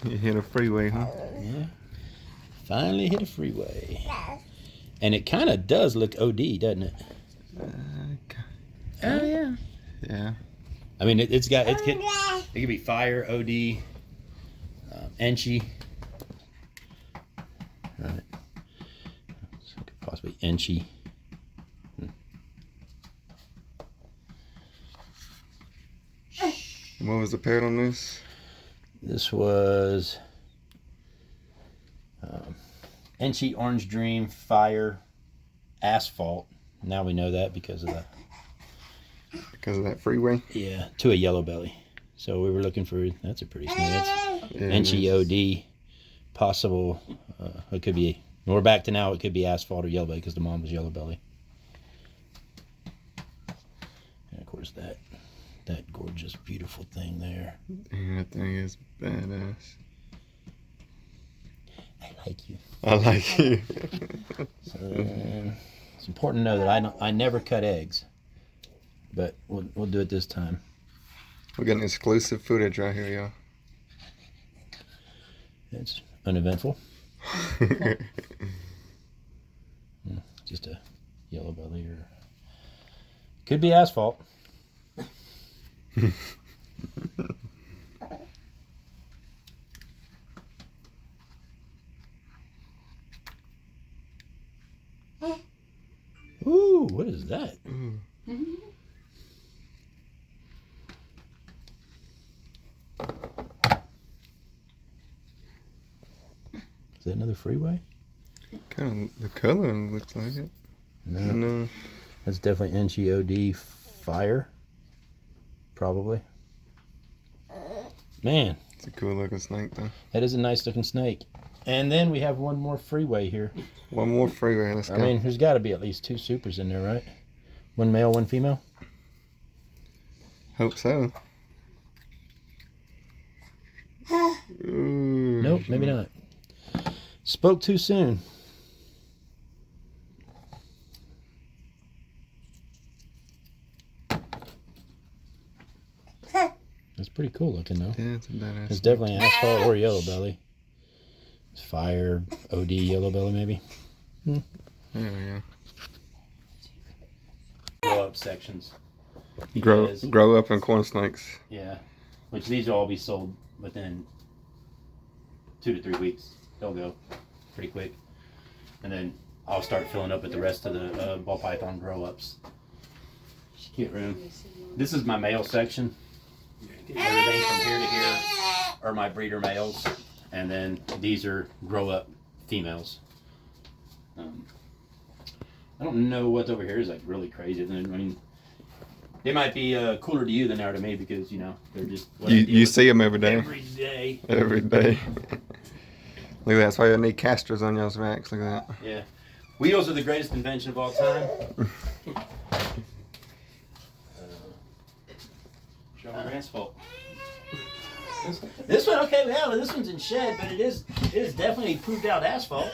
You hit a freeway, huh? Yeah. Finally hit a freeway. And it kind of does look OD, doesn't it? Oh, yeah. Yeah. I mean, it could be fire, OD, Enchi. Right. So it could possibly Enchi. What was the pad on this? This was Enchi Orange Dream Fire Asphalt. Now we know that because of that freeway? Yeah, to a yellow belly. So we were looking for, that's a pretty snake. That's Enchi OD, possible, it could be, we're back to now, it could be asphalt or yellow belly because the mom was yellow belly. And of course that gorgeous, beautiful thing there. Yeah, that thing is badass. I like you. I like you. So it's important to know that I never cut eggs, but we'll do it this time. We're getting exclusive footage right here, y'all. It's uneventful. Just a yellow belly, or could be asphalt. Ooh, what is that? Is that another freeway? Kind of, the color looks like it. No. That's definitely Enchi OD Fire. Probably. Man. It's a cool looking snake though. That is a nice looking snake. And then we have one more freeway here. One more freeway, let's go. I mean, there's got to be at least 2 supers in there, right? One male, one female? Hope so. Ooh. Nope, maybe not. Spoke too soon. That's pretty cool looking though. Yeah, it's a badass. It's definitely asphalt or yellow belly. It's fire, OD, yellow belly maybe. There we go. Grow up sections. Grow up in corn snakes. Yeah, which these will all be sold within 2 to 3 weeks. They'll go pretty quick, and then I'll start filling up with the rest of the ball python grow ups. Cute room. This is my male section. Everything from here to here are my breeder males, and then these are grow up females. I don't know what's over here is like really crazy. I mean, they might be cooler to you than they are to me because they're just. You see them every day. Every day. Every day. Look at that. That's why you need casters on y'all's backs. Look at that. Yeah. Wheels are the greatest invention of all time. Show me your asphalt. This one, okay, well, this one's in shed, but it is definitely proved out asphalt.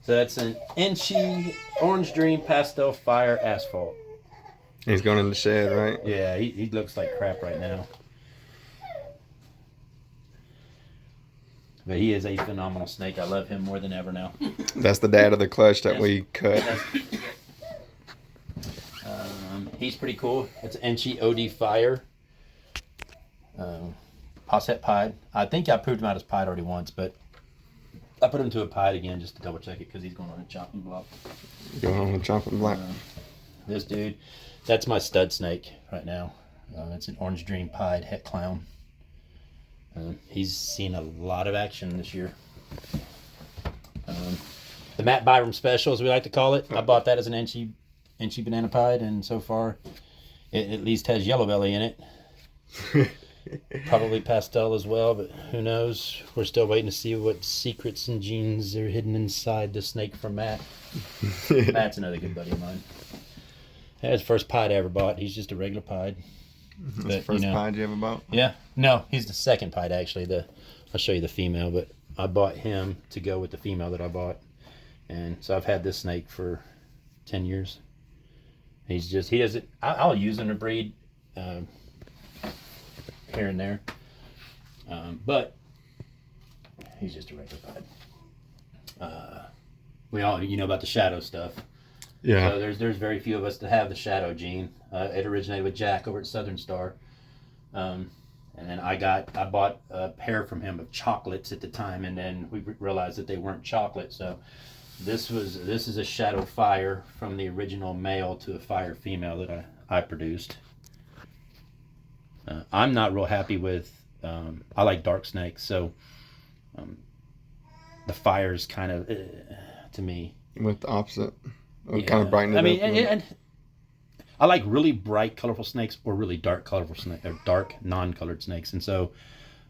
So that's an Enchi Orange Dream Pastel Fire Asphalt. He's going in the shed, right? Yeah, he looks like crap right now. But he is a phenomenal snake. I love him more than ever now. That's the dad of the clutch that we cut. He's pretty cool. It's Enchi OD Fire. Posset Pied. I think I proved him out as pied already once, but I put him to a pied again just to double check it because he's going on a chopping block. Going on a chopping block. This dude, that's my stud snake right now. It's an Orange Dream Pied Het Clown. He's seen a lot of action this year. The Matt Byram Special, as we like to call it. I bought that as an Enchi Banana Pied, and so far it at least has yellow belly in it. Probably pastel as well, but who knows? We're still waiting to see what secrets and genes are hidden inside the snake from Matt. Matt's another good buddy of mine. That's the first pied I ever bought. He's just a regular pied. That's the first pied you ever bought? Yeah. No, he's the second pied actually. I'll show you the female, but I bought him to go with the female that I bought. And so I've had this snake for 10 years. He doesn't, I'll use him to breed here and there. But he's just a regular pied. We all, about the shadow stuff. Yeah. So there's very few of us that have the shadow gene. It originated with Jack over at Southern Star. And then I bought a pair from him of chocolates at the time, and then we realized that they weren't chocolate. So this is a shadow fire from the original male to a fire female that I produced. I'm not real happy with. I like dark snakes, so the fire's kind of to me. With the opposite. Yeah. Kind of brighten it up. And I like really bright, colorful snakes or really dark, colorful snakes, or dark, non-colored snakes. And so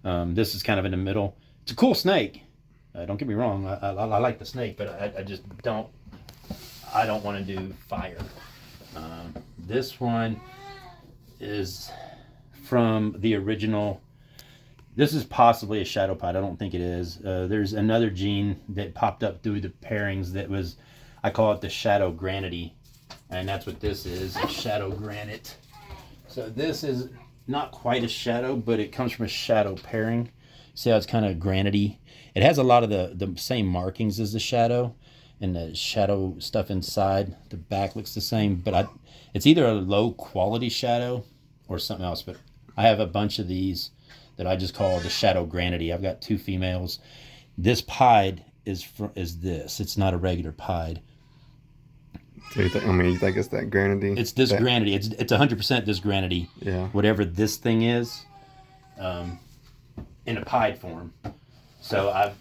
this is kind of in the middle. It's a cool snake. Don't get me wrong. I like the snake, but I just don't. I don't want to do fire. This one is from the original. This is possibly a shadow pied. I don't think it is. There's another gene that popped up through the pairings that was, I call it the shadow granity. And that's what this is, a shadow granite. So this is not quite a shadow, but it comes from a shadow pairing. See how it's kind of granity? It has a lot of the same markings as the shadow, and the shadow stuff inside. The back looks the same, but it's either a low quality shadow or something else. But I have a bunch of these that I just call the shadow granity. I've got 2 females. This pied is this. It's not a regular pied. So you think it's that granity? It's this granity. It's 100% this granity. Yeah. Whatever this thing is, in a pied form. So I've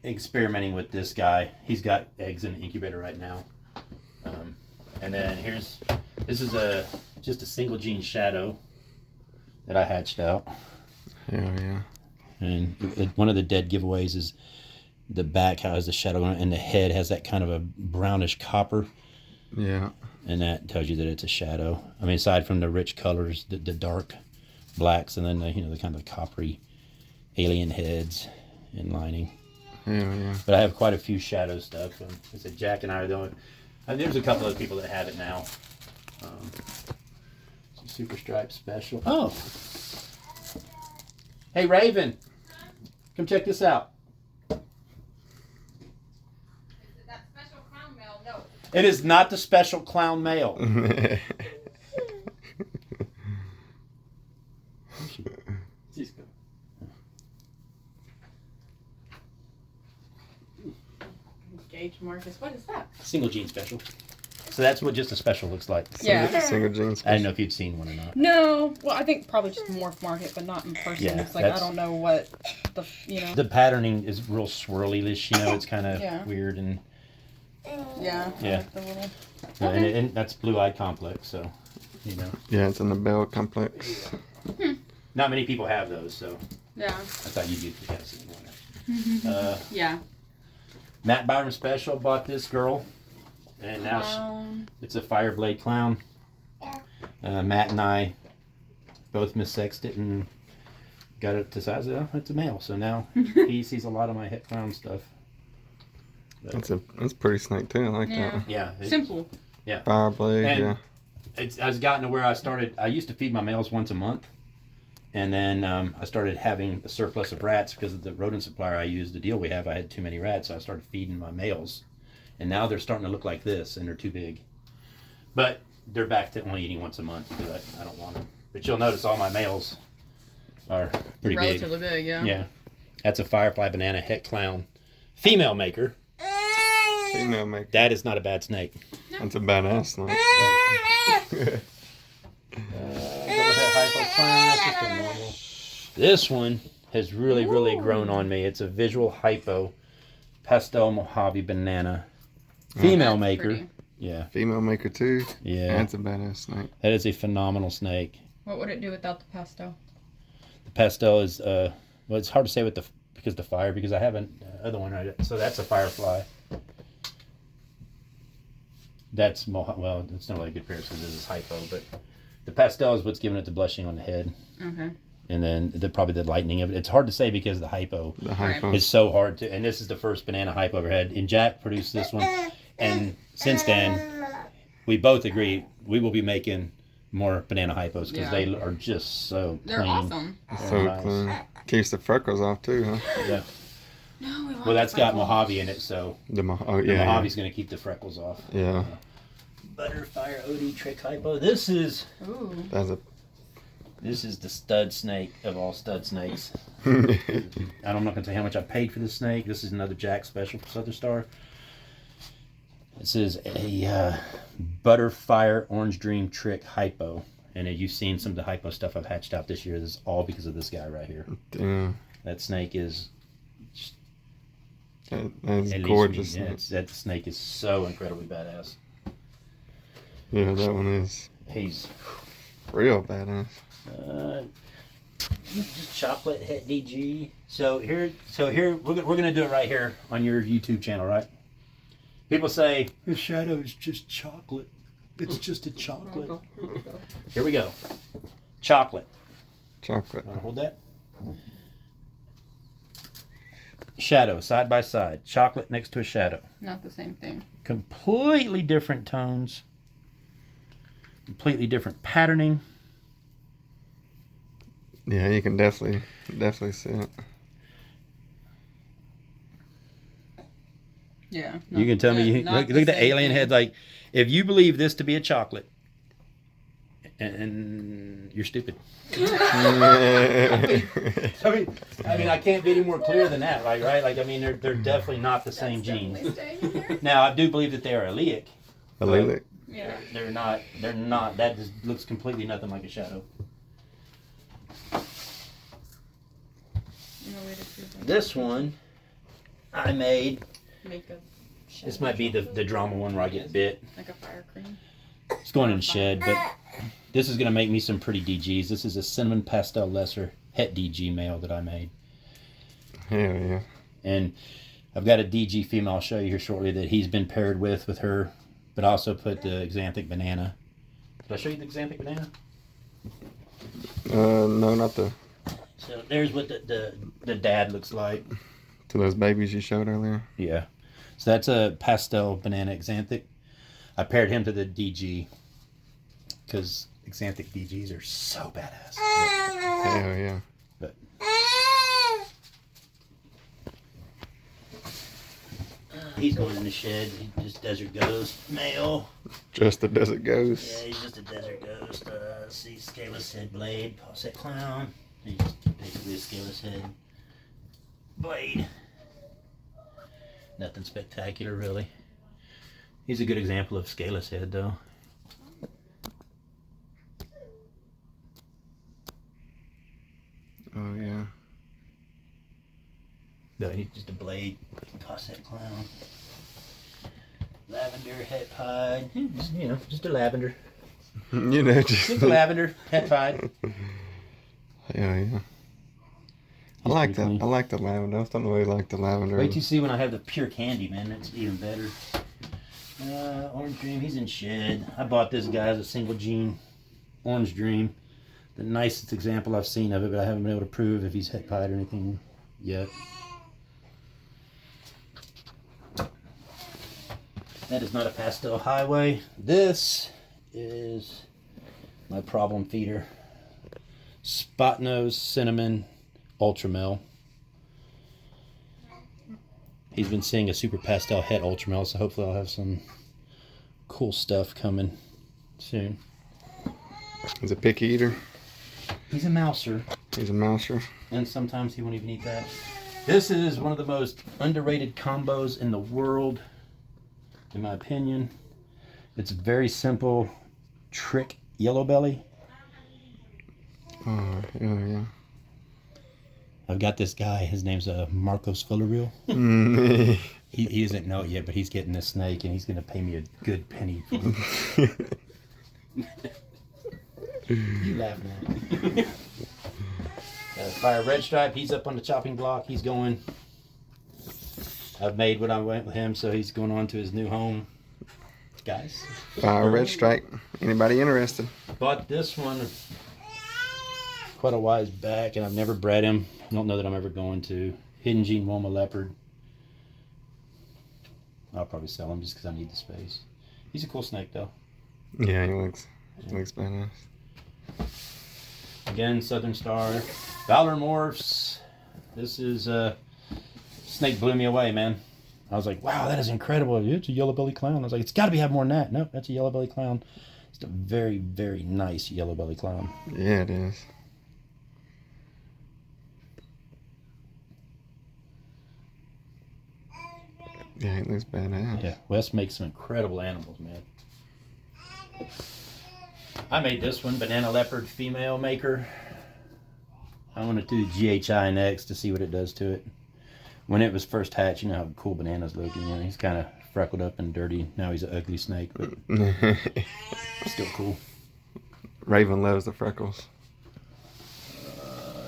experimenting with this guy. He's got eggs in the incubator right now. And then this is just a single gene shadow that I hatched out. Yeah. And one of the dead giveaways is the back has the shadow on it, and the head has that kind of a brownish copper. Yeah. And that tells you that it's a shadow. I mean, aside from the rich colors, the dark blacks, and then the kind of coppery alien heads and lining. Yeah. But I have quite a few shadow stuff. I said Jack and I are the only. There's a couple of people that have it now. Some Super Stripe Special. Oh. Hey Raven, come check this out. It is not the special clown male. She's good. Gauge Marcus, what is that? Single gene special. So that's what just a special looks like. Yeah. Single genes. I didn't know if you'd seen one or not. No, well, I think probably just morph market, but not in person. Yeah, It's like I don't know what the The patterning is real swirly-ish, it's kind of Yeah. weird and Yeah. Yeah. Like the little. and that's blue-eyed complex, so Yeah, it's in the bell complex. not many people have those, so Yeah. I thought you'd have seen one. Yeah. Matt Byron Special bought this girl, and now it's a Fireblade clown. Matt and I both missexed it and got it to size. It's a male, so now he sees a lot of my het clown stuff. That's a pretty snake too. I like that one. Yeah, Simple. Yeah, Fireblade. And Yeah. I was gotten to where I used to feed my males once a month, and then I started having a surplus of rats because of the rodent supplier I used. The deal we have, I had too many rats, so I started feeding my males, and now they're starting to look like this, and they're too big. But they're back to only eating once a month because I don't want them. But you'll notice all my males are pretty Relatively big, yeah. Yeah, that's a Firefly Banana Het Clown, female maker. Female maker. That is not a bad snake. That's a badass snake. This one has really grown on me. It's a visual hypo pastel Mojave banana. Female That's maker. pretty. Yeah. Female maker too. Yeah. That's a badass snake. That is a phenomenal snake. What would it do without the pastel? The pastel is well, it's hard to say with because the fire, because I have another one right. So that's a Firefly. That's well, it's not really a good pair because this is hypo, but the pastel is what's giving it the blushing on the head. Okay. And then probably the lightning of it. It's hard to say because the hypo. The hypo. It's so hard to, and this is the first banana hypo I've ever had. And Jack produced this one, and since then, we both agree we will be making more banana hypos because they are just so They're clean. awesome. So nice. clean. Keeps the freckles off too, huh? Yeah. No, we want Well, that's got freckles. Mojave in it, so The the yeah. Mojave's going to keep the freckles off. Yeah. Butterfire OD trick hypo. This is Ooh. That's a. the stud snake of all stud snakes. I'm not going to tell you how much I paid for this snake. This is another Jack special for Southern Star. This is a Butterfire Orange Dream Trick Hypo. And you've seen some of the hypo stuff I've hatched out this year. This is all because of this guy right here. Damn. That snake is That's at least gorgeous. yeah, that snake is so incredibly badass. Yeah, that one is He's real badass. just chocolate het DG. So here we're gonna do it right here on your YouTube channel, right? People say the shadow is just chocolate. It's just a chocolate. Here we go. Chocolate. Chocolate. Wanna hold that? Shadow side by side. Chocolate next to a shadow. Not the same thing. Completely different tones. Completely different patterning. Yeah, you can definitely see it. Yeah. You can tell me. Look at the alien head. Like, if you believe this to be a chocolate, and you're stupid. I mean, I can't be any more clear than that, like, right? Like, I mean, they're definitely not the same genes. Now, I do believe that they are allelic. Allelic. Yeah. They're not. That just looks completely nothing like a shadow. No way to prove it. This one, I made. Make a This might be the drama one where I get bit. like a fire cream. It's going in the shed, but this is going to make me some pretty DGs. This is a cinnamon pastel lesser het DG male that I made. Hell yeah. And I've got a DG female I'll show you here shortly that he's been paired with her, but I also put the Xanthic banana. Did I show you the Xanthic banana? No, not the. So there's what the dad looks like. To those babies you showed earlier. Yeah. So that's a pastel banana Xanthic. I paired him to the DG because Xanthic DGs are so badass. Hell yeah. But he's going in the shed. He just desert ghost male. Just a desert ghost. Yeah, he's just a desert ghost. See, scaleless head blade, posset clown. He's just basically a scaleless head blade. Nothing spectacular, really. He's a good example of scaleless head, though. Oh yeah. No, he's just a blade, posset clown. Lavender het pied. Just a lavender. You know, just. Just a lavender het pied. Hell yeah. I like that. I like the lavender. I don't know why you like the lavender. Wait till you see when I have the pure candy, man. That's even better. Orange Dream, he's in shed. I bought this guy as a single gene Orange Dream. The nicest example I've seen of it, but I haven't been able to prove if he's het pied or anything yet. That is not a pastel highway. This is my problem feeder. Spot nose cinnamon ultramel. He's been seeing a super pastel het ultramel, so hopefully I'll have some cool stuff coming soon. He's a picky eater. He's a mouser, He's a mouser. and sometimes he won't even eat that. This is one of the most underrated combos in the world, in my opinion. It's very simple trick yellow belly. Oh yeah. I've got this guy, his name's Marcos Villarreal. Yeah. He doesn't know it yet, but he's getting this snake and he's going to pay me a good penny for it. You laughing at me. Fire red stripe, he's up on the chopping block. He's going. I've made what I went with him, so he's going on to his new home. Guys. Fire red stripe. Anybody interested? Bought this one quite a while back, and I've never bred him. I don't know that I'm ever going to. Hidden Gene Woma Leopard. I'll probably sell him just because I need the space. He's a cool snake, though. Yeah, he looks Looks badass. Again, Southern Star. Valor Morphs. This is snake blew me away, man. I was like, wow, that is incredible. It's a yellow belly clown. I was like, it's got to have more than that. Nope, that's a yellow belly clown. It's a very, very nice yellow belly clown. Yeah, it is. Yeah, it looks badass. Yeah, Wes makes some incredible animals, man. I made this one, banana leopard female maker. I want to do GHI next to see what it does to it. When it was first hatched, you know how cool bananas look. You know, he's kind of freckled up and dirty. Now he's an ugly snake, but still cool. Raven loves the freckles.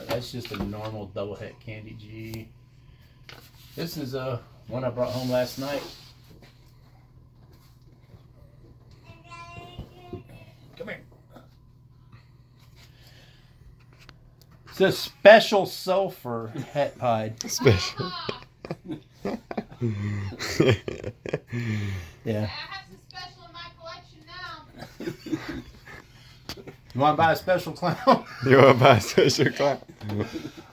That's just a normal double het candy G. This is one I brought home last night. Come here. It's a special sulfur het pied. Special. Yeah. I have some special in my collection now. You want to buy a special clown? You want to buy a special clown?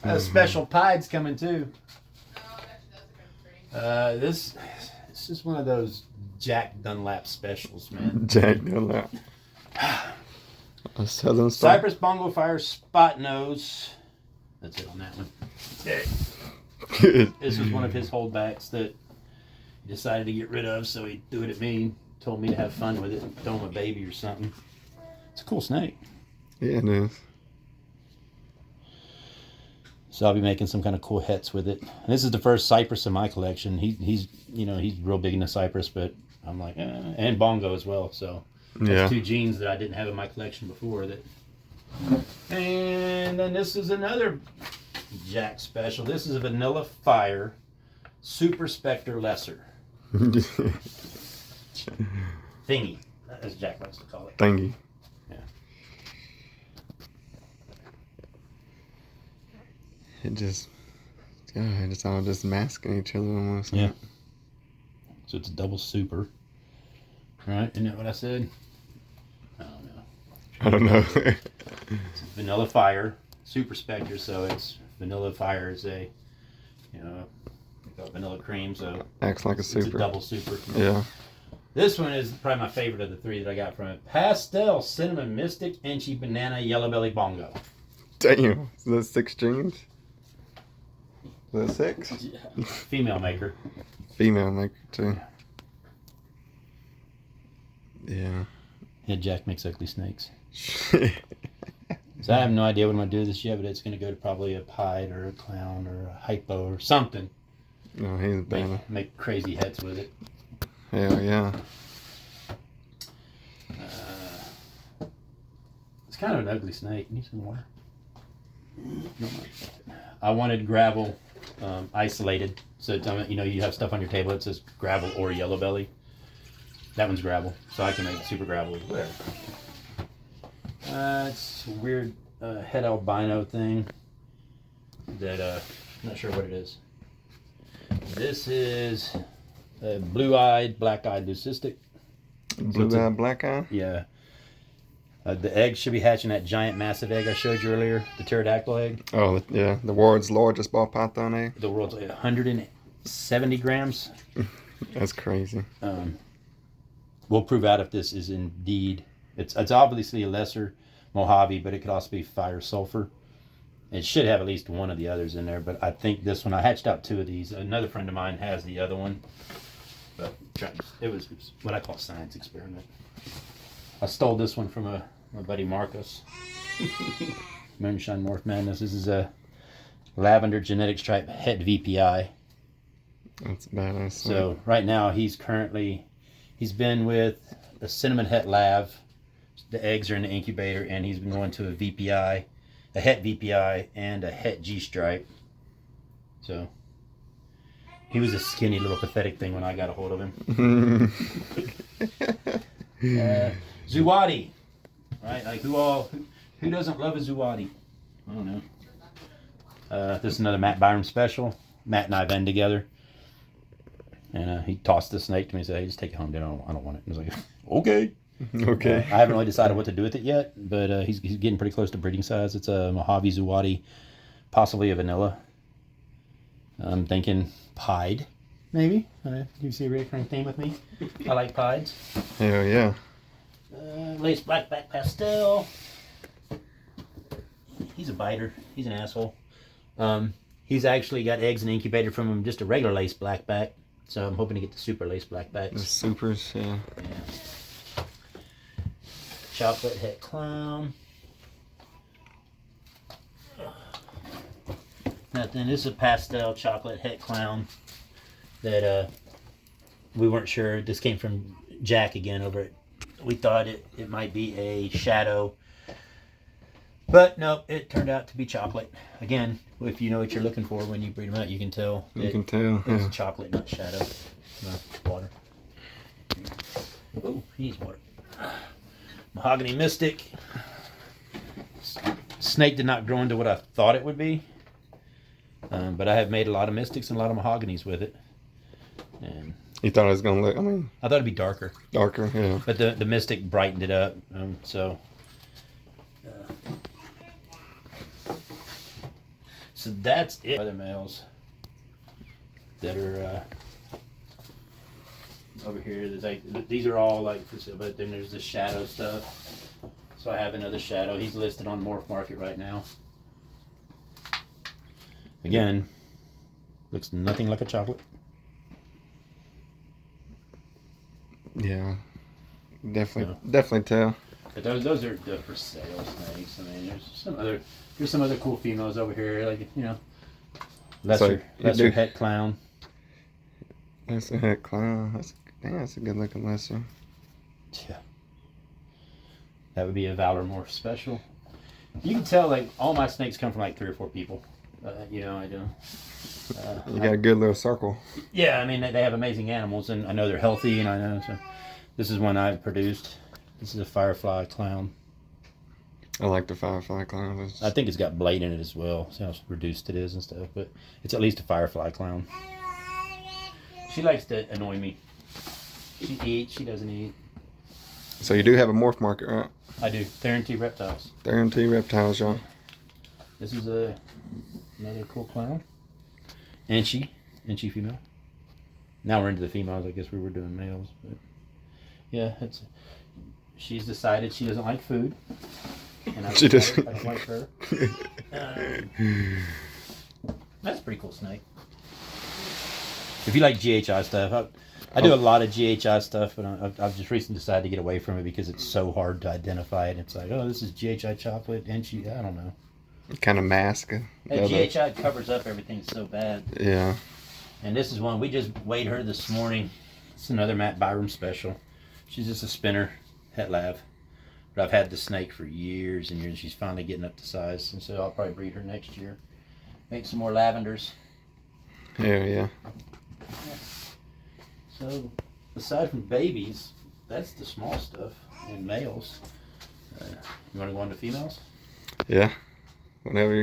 A special pied's coming too. Oh, that does look pretty. This is one of those Jack Dunlap specials, man. Jack Dunlap. A Southern Star. Cypress Bongo Fire Spot Nose. That's it on that one. This was one of his holdbacks that he decided to get rid of, so he threw it at me. Told me to have fun with it, throw him a baby or something. It's a cool snake. Yeah, it is. So I'll be making some kind of cool hets with it. And this is the first cypress in my collection. He's real big into cypress, but I'm like, and bongo as well. So that's Yeah. two genes that I didn't have in my collection before. And then this is another Jack special. This is a Vanilla Fire Super Spectre Lesser thingy, as Jack likes to call it. Thingy. Yeah. It just, yeah, it's all just masking each other almost. Yeah. So it's a double super. Right? Isn't that what I said? I don't know. I don't know. It's Vanilla Fire Super Spectre, so it's Vanilla Fire is a, we call it vanilla cream, so Acts like a it's a super. double super. Yeah. This one is probably my favorite of the three that I got from it. Pastel Cinnamon Mystic Inchy Banana Yellow Belly Bongo. Damn. Is that 6 genes? Is that 6? Female maker. Female maker too. Yeah. Yeah, Jack makes ugly snakes. So I have no idea what I'm going to do with this yet, but it's going to go to probably a pied or a clown or a hypo or something. No, he's a banner. Make crazy heads with it. Hell yeah. It's kind of an ugly snake. Need some water? I wanted gravel isolated. So you have stuff on your table that says gravel or yellow belly. That one's gravel, so I can make super gravel. Whatever. It's a weird head albino thing that I'm not sure what it is. This is a blue-eyed, black-eyed leucistic. Blue eye, black eye? Yeah. The eggs should be hatching that giant, massive egg I showed you earlier, the pterodactyl egg. Oh, yeah. The world's largest ball python egg. The world's 170 grams. That's crazy. We'll prove out if this is indeed, it's obviously a lesser Mojave, but it could also be fire sulfur. It should have at least one of the others in there, but I think this one, I hatched out 2 of these. Another friend of mine has the other one, but it was what I call science experiment. I stole this one from my buddy Marcus. Moonshine Morph Madness. This is a lavender genetic stripe het VPI. That's badass. So right now he's been with a cinnamon het lav. The eggs are in the incubator, and he's been going to a VPI, a het VPI, and a het G stripe. So he was a skinny little pathetic thing when I got a hold of him. Zuwadi, right? Like who doesn't love a Zuwadi? I don't know. This is another Matt Byram special. Matt and I have been together. And he tossed the snake to me and said, hey, just take it home. I don't want it. I was like, okay. Okay. I haven't really decided what to do with it yet, but he's getting pretty close to breeding size. It's a Mojave Zuwadi, possibly a vanilla. I'm thinking pied, maybe. You see a recurring theme with me? I like pieds. Hell yeah. Lace blackback pastel. He's a biter. He's an asshole. He's actually got eggs in the incubator from just a regular lace blackback. So I'm hoping to get the super lace blackbacks. The supers, yeah. Yeah. Chocolate het clown. Now then, this is a pastel chocolate het clown that we weren't sure. This came from Jack again over it. We thought it might be a shadow, but no, it turned out to be chocolate. Again, if you know what you're looking for when you breed them out, you can tell. You can tell. It's Yeah. chocolate, not shadow. No, water. Oh, he needs water. Mahogany Mystic. Snake did not grow into what I thought it would be. But I have made a lot of Mystics and a lot of Mahoganies with it. And You thought it was gonna look, I mean, I thought it'd be darker. darker, yeah. But the Mystic brightened it up. So that's it. Other males that are over here. There's like, these are all like for sale, but then there's the shadow stuff. So I have another shadow. He's listed on Morph Market right now. Again, looks nothing like a chocolate. Yeah. Definitely tell. But those are the for sale snakes. I mean, there's some other cool females over here, like, you know, lesser het clown. That's a het clown. That's a good looking lesser. Yeah. That would be a Valor Morph special. You can tell, like, all my snakes come from like 3 or 4 people. You know, I do. You got a good little circle. Yeah, I mean, they have amazing animals, and I know they're healthy, and I know. So, this is one I've produced. This is a Firefly clown. I like the Firefly clown. I think it's got blade in it as well. See how reduced it is and stuff, but it's at least a Firefly clown. She likes to annoy me. She eats, she doesn't eat. So you do have a morph market, right? I do. TharinT Reptiles. TharinT Reptiles, y'all. This is another cool clown. And she female. Now we're into the females. I guess we were doing males, but yeah, she's decided she doesn't like food, and I don't like her. That's a pretty cool snake. If you like GHI stuff, I do a lot of GHI stuff, but I've just recently decided to get away from it because it's so hard to identify it. It's like, oh, this is GHI chocolate, and I don't know. Kind of mask. GHI covers up everything so bad. Yeah. And this is one, we just weighed her this morning. It's another Matt Byram special. She's just a spinner, het lav. But I've had the snake for years and years. She's finally getting up to size. And so I'll probably breed her next year. Make some more lavenders. Hell yeah. So, aside from babies, that's the small stuff. And males. You want to go on to females? Yeah. Whenever you